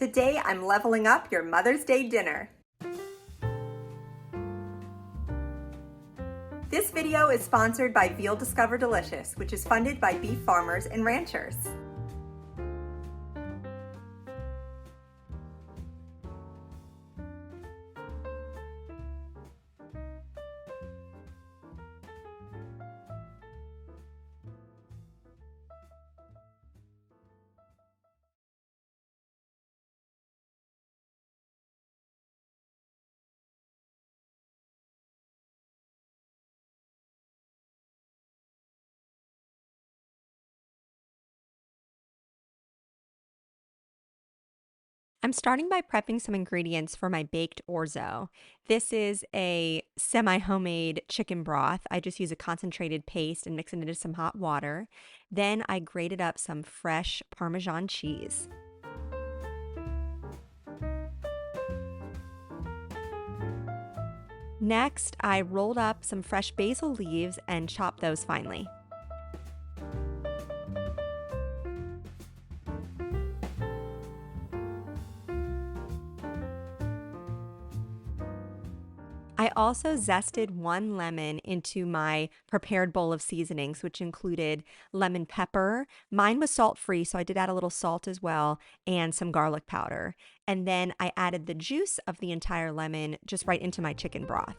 Today I'm leveling up your Mother's Day dinner. This video is sponsored by Veal Discover Delicious, which is funded by beef farmers and ranchers. I'm starting by prepping some ingredients for my baked orzo. This is a semi-homemade chicken broth. I just use a concentrated paste and mix it into some hot water. Then I grated up some fresh Parmesan cheese. Next, I rolled up some fresh basil leaves and chopped those finely. I also zested one lemon into my prepared bowl of seasonings, which included lemon pepper. Mine was salt-free, so I did add a little salt as well, and some garlic powder. And then I added the juice of the entire lemon just right into my chicken broth.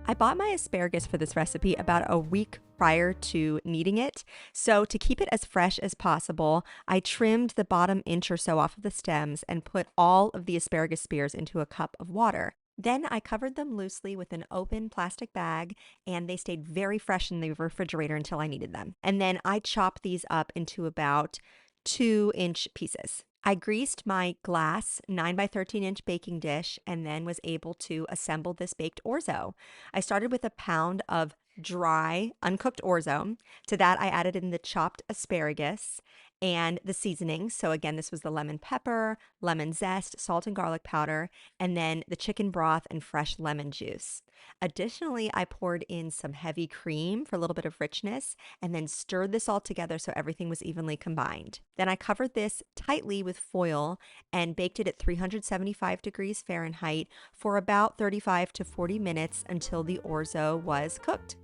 I bought my asparagus for this recipe about a week prior to needing it. So to keep it as fresh as possible, I trimmed the bottom inch or so off of the stems and put all of the asparagus spears into a cup of water. Then I covered them loosely with an open plastic bag, and they stayed very fresh in the refrigerator until I needed them. And then I chopped these up into about 2-inch pieces. I greased my glass 9 by 13 inch baking dish and then was able to assemble this baked orzo. I started with a pound of dry, uncooked orzo. To that, I added in the chopped asparagus and the seasonings. So again, this was the lemon pepper, lemon zest, salt and garlic powder, and then the chicken broth and fresh lemon juice. Additionally, I poured in some heavy cream for a little bit of richness and then stirred this all together so everything was evenly combined. Then I covered this tightly with foil and baked it at 375 degrees Fahrenheit for about 35 to 40 minutes until the orzo was cooked.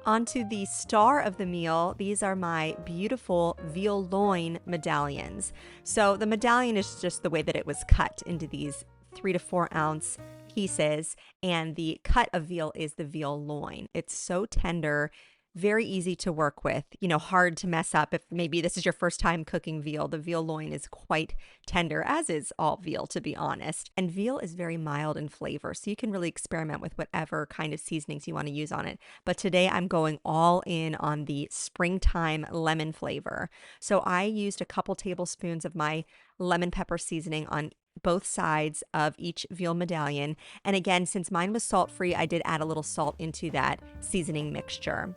Onto the star of the meal, these are my beautiful veal loin medallions. So the medallion is just the way that it was cut into these 3 to 4 ounce pieces, and the cut of veal is the veal loin. It's so tender, very easy to work with, hard to mess up if maybe this is your first time cooking veal. The veal loin is quite tender, as is all veal, to be honest. And veal is very mild in flavor, so you can really experiment with whatever kind of seasonings you want to use on it. But today I'm going all in on the springtime lemon flavor. So I used a couple tablespoons of my lemon pepper seasoning on both sides of each veal medallion. And again, since mine was salt-free, I did add a little salt into that seasoning mixture.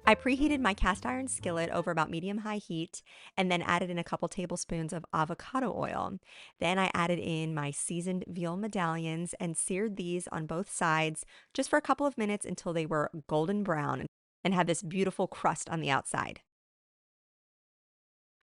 I preheated my cast iron skillet over about medium-high heat and then added in a couple tablespoons of avocado oil. Then I added in my seasoned veal medallions and seared these on both sides just for a couple of minutes until they were golden brown and had this beautiful crust on the outside.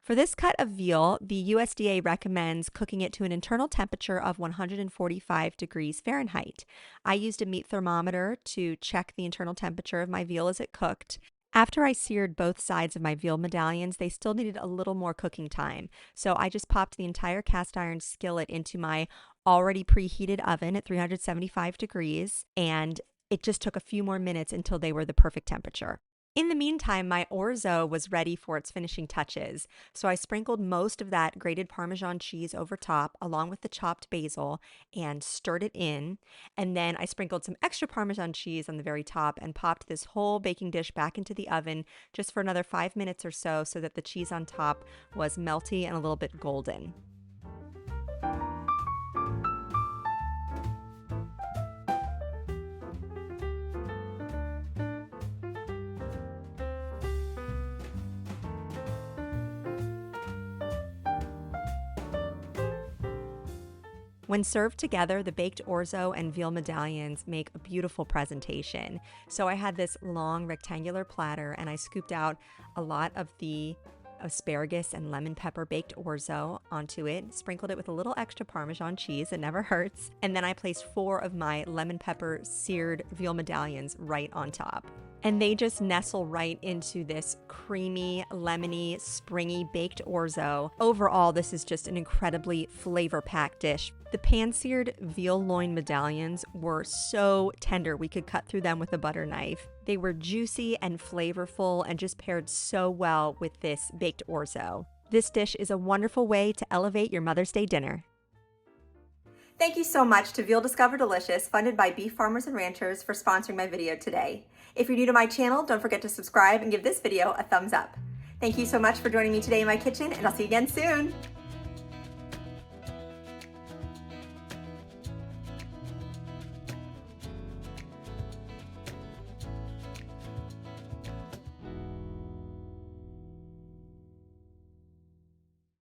For this cut of veal, the USDA recommends cooking it to an internal temperature of 145 degrees Fahrenheit. I used a meat thermometer to check the internal temperature of my veal as it cooked. After I seared both sides of my veal medallions, they still needed a little more cooking time. So I just popped the entire cast iron skillet into my already preheated oven at 375 degrees, and it just took a few more minutes until they were the perfect temperature. In the meantime, my orzo was ready for its finishing touches, so I sprinkled most of that grated Parmesan cheese over top along with the chopped basil and stirred it in, and then I sprinkled some extra Parmesan cheese on the very top and popped this whole baking dish back into the oven just for another 5 minutes or so that the cheese on top was melty and a little bit golden. When served together, the baked orzo and veal medallions make a beautiful presentation. So I had this long rectangular platter and I scooped out a lot of the asparagus and lemon pepper baked orzo onto it, sprinkled it with a little extra Parmesan cheese, it never hurts, and then I placed 4 of my lemon pepper seared veal medallions right on top. And they just nestle right into this creamy, lemony, springy baked orzo. Overall, this is just an incredibly flavor-packed dish. The pan-seared veal loin medallions were so tender we could cut through them with a butter knife. They were juicy and flavorful and just paired so well with this baked orzo. This dish is a wonderful way to elevate your Mother's Day dinner. Thank you so much to Veal Discover Delicious, funded by Beef Farmers and Ranchers, for sponsoring my video today. If you're new to my channel, don't forget to subscribe and give this video a thumbs up. Thank you so much for joining me today in my kitchen, and I'll see you again soon.